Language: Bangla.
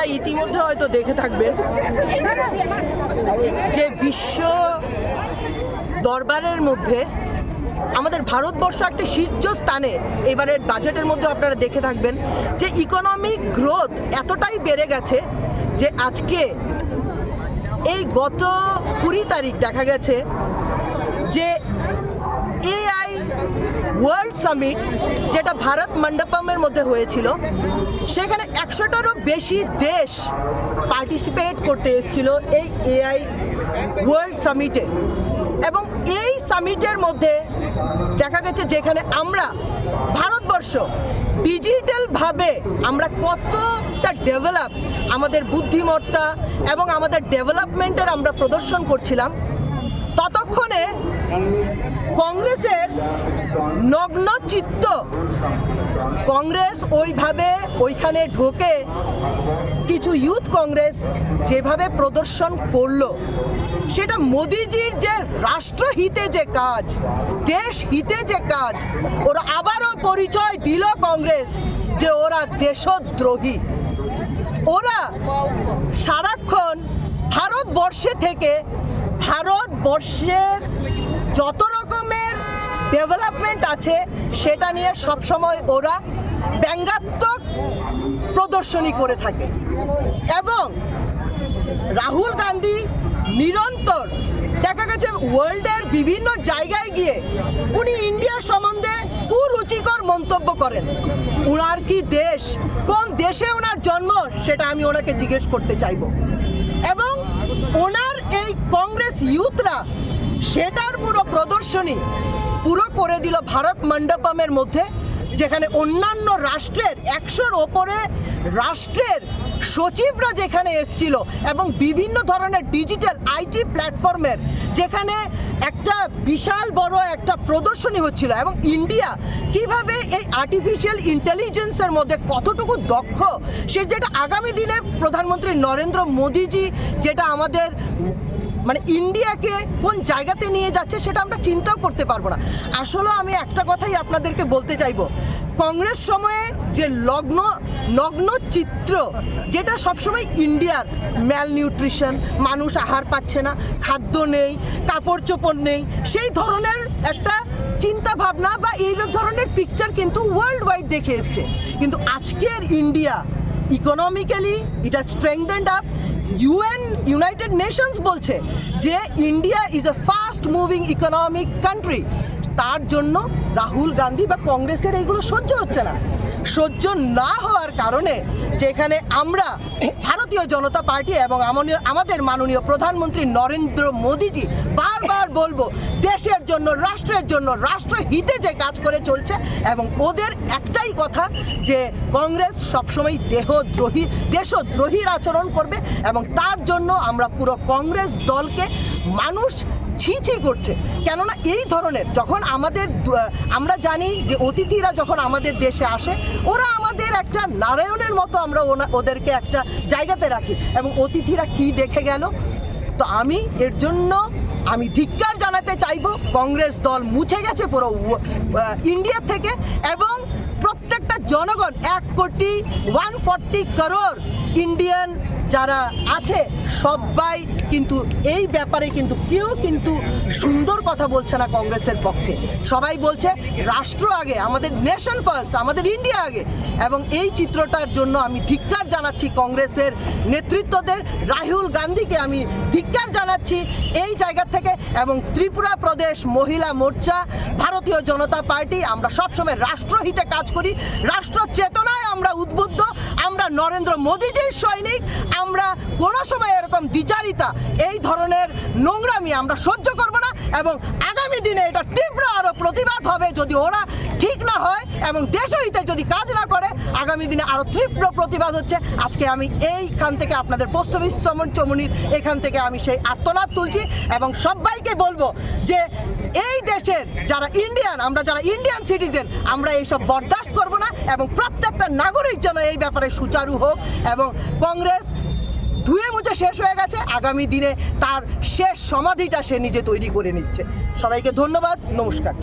আপনারা ইতিমধ্যে হয়তো দেখে থাকবেন যে বিশ্ব দরবারের মধ্যে আমাদের ভারতবর্ষ একটা শীর্ষস্থানে এবারের বাজেটের মধ্যে আপনারা দেখে থাকবেন যে ইকোনমিক গ্রোথ এতটাই বেড়ে গেছে যে আজকে এই গত 20 তারিখ দেখা গেছে যে AI ওয়ার্ল্ড সামিট যেটা ভারত মণ্ডপমের মধ্যে হয়েছিল সেখানে 100টারও বেশি দেশ পার্টিসিপেট করতে এসেছিল এই AI ওয়ার্ল্ড সামিটে। এবং এই সামিটের মধ্যে দেখা গেছে যেখানে আমরা ভারতবর্ষ ডিজিটালভাবে আমরা কতটা ডেভেলপ আমাদের বুদ্ধিমত্তা এবং আমাদের ডেভেলপমেন্টের আমরা প্রদর্শন করছিলাম, ততক্ষণে কংগ্রেসের নগ্ন চিত্ত কংগ্রেস ওইভাবে ওইখানে ঢোকে কিছু ইউথ কংগ্রেস যেভাবে প্রদর্শন করলো সেটা মোদিজির যে রাষ্ট্রহিতে যে কাজ, দেশ হিতে যে কাজ, ওরা আবারও পরিচয় দিল কংগ্রেস যে ওরা দেশদ্রোহী। ওরা সারাক্ষণ ভারতবর্ষে থেকে ভারতবর্ষের যত রকমের ডেভেলপমেন্ট আছে সেটা নিয়ে সবসময় ওরা ব্যঙ্গাত্মক প্রদর্শনী করে থাকে। এবং রাহুল গান্ধী নিরন্তর দেখা গেছে ওয়ার্ল্ডের বিভিন্ন জায়গায় গিয়ে উনি ইন্ডিয়া সম্বন্ধে কুরুচিকর মন্তব্য করেন। ওনার কি দেশ, কোন দেশে ওনার জন্ম সেটা আমি ওনাকে জিজ্ঞেস করতে চাইব। এবং ওনার এই কংগ্রেস ইউথরা সেটার পুরো প্রদর্শনী পুরো করে দিল ভারত মণ্ডপমের মধ্যে, যেখানে অন্যান্য রাষ্ট্রের 100-র ওপরে রাষ্ট্রের সচিবরা যেখানে এসেছিল এবং বিভিন্ন ধরনের ডিজিটাল IT প্ল্যাটফর্মের যেখানে একটা বিশাল বড় একটা প্রদর্শনী হচ্ছিল। এবং ইন্ডিয়া কিভাবে এই আর্টিফিশিয়াল ইন্টেলিজেন্সের মধ্যে কতটুকু দক্ষ, সে যেটা আগামী দিনে প্রধানমন্ত্রী নরেন্দ্র মোদিজি যেটা আমাদের মানে ইন্ডিয়াকে কোন জায়গাতে নিয়ে যাচ্ছে সেটা আমরা চিন্তাও করতে পারবো না। আসলে আমি একটা কথাই আপনাদেরকে বলতে চাইবো, কংগ্রেস সময়ে যে নগ্ন চিত্র যেটা সবসময় ইন্ডিয়ার ম্যাল নিউট্রিশন, মানুষ আহার পাচ্ছে না, খাদ্য নেই, কাপড় চোপড় নেই, সেই ধরনের একটা চিন্তা ভাবনা বা এই ধরনের পিকচার কিন্তু ওয়ার্ল্ড ওয়াইড দেখে এসছে। কিন্তু আজকের ইন্ডিয়া ইকোনমিক্যালি এটা স্ট্রেংথেন্ড আপ। ইউনাইটেড নেশনস বলছে যে India is a fast moving economic country. তার জন্য রাহুল গান্ধী বা কংগ্রেসের এইগুলো সহ্য হচ্ছে না। সহ্য না হওয়ার কারণে যেখানে আমরা ভারতীয় জনতা পার্টি এবং আমাদের মাননীয় প্রধানমন্ত্রী নরেন্দ্র মোদিজি বারবার বলবো দেশের জন্য, রাষ্ট্রের জন্য, রাষ্ট্রহিতে যে কাজ করে চলছে। এবং ওদের একটাই কথা যে কংগ্রেস সবসময় দেশদ্রোহীর আচরণ করবে। এবং তার জন্য আমরা পুরো কংগ্রেস দলকে মানুষ ছি করছে। কেননা এই ধরনের যখন আমরা জানি যে অতিথিরা যখন আমাদের দেশে আসে ওরা আমাদের একটা নারায়ণের মতো, আমরা ওদেরকে একটা জায়গাতে রাখি। এবং অতিথিরা কি দেখে গেল, তো আমি এর জন্য আমি ধিক্কার জানাতে চাইব। কংগ্রেস দল মুছে গেছে পুরো ইন্ডিয়া থেকে। এবং প্রত্যেকটা জনগণ 1,140 করোড় ইন্ডিয়ান যারা আছে সবাই কিন্তু এই ব্যাপারে কিন্তু কেউ কিন্তু সুন্দর কথা বলছে না কংগ্রেসের পক্ষে। সবাই বলছে রাষ্ট্র আগে, আমাদের নেশন ফার্স্ট, আমাদের ইন্ডিয়া আগে। এবং এই চিত্রটার জন্য আমি ধিক্কার জানাচ্ছি কংগ্রেসের নেতৃত্বদের, রাহুল গান্ধীকে আমি ধিক্কার জানাচ্ছি এই জায়গা থেকে। এবং ত্রিপুরা প্রদেশ মহিলা মোর্চা, ভারতীয় জনতা পার্টি আমরা সবসময় রাষ্ট্রহিতে কাজ করি, রাষ্ট্র চেতনায় আমরা উদ্বুদ্ধ, আমরা নরেন্দ্র মোদিজির সৈনিক। আমরা কোনো সময় এরকম দ্বিচারিতা, এই ধরনের নোংরামি আমরা সহ্য করব না। এবং আগামী দিনে এটা তীব্র আরও প্রতিবাদ হবে যদি ওরা ঠিক না হয় এবং দেশহিতে যদি কাজ না করে। আগামী দিনে আরও তীব্র প্রতিবাদ হচ্ছে। আজকে আমি এইখান থেকে আপনাদের পোস্ট অফিস চমনির এখান থেকে আমি সেই আর্তনাদ তুলছি এবং সবাইকে বলবো যে এই দেশের যারা ইন্ডিয়ান, আমরা যারা ইন্ডিয়ান সিটিজেন, আমরা এইসব বরদাস্ত করব না। এবং প্রত্যেকটা নাগরিক যেন এই ব্যাপারে সুচারু হোক। এবং কংগ্রেস ধুয়ে মুছে শেষ হয়ে গেছে, আগামী দিনে তার শেষ সমাধিটা সে নিজে তৈরি করে নিচ্ছে। সবাইকে ধন্যবাদ, নমস্কার।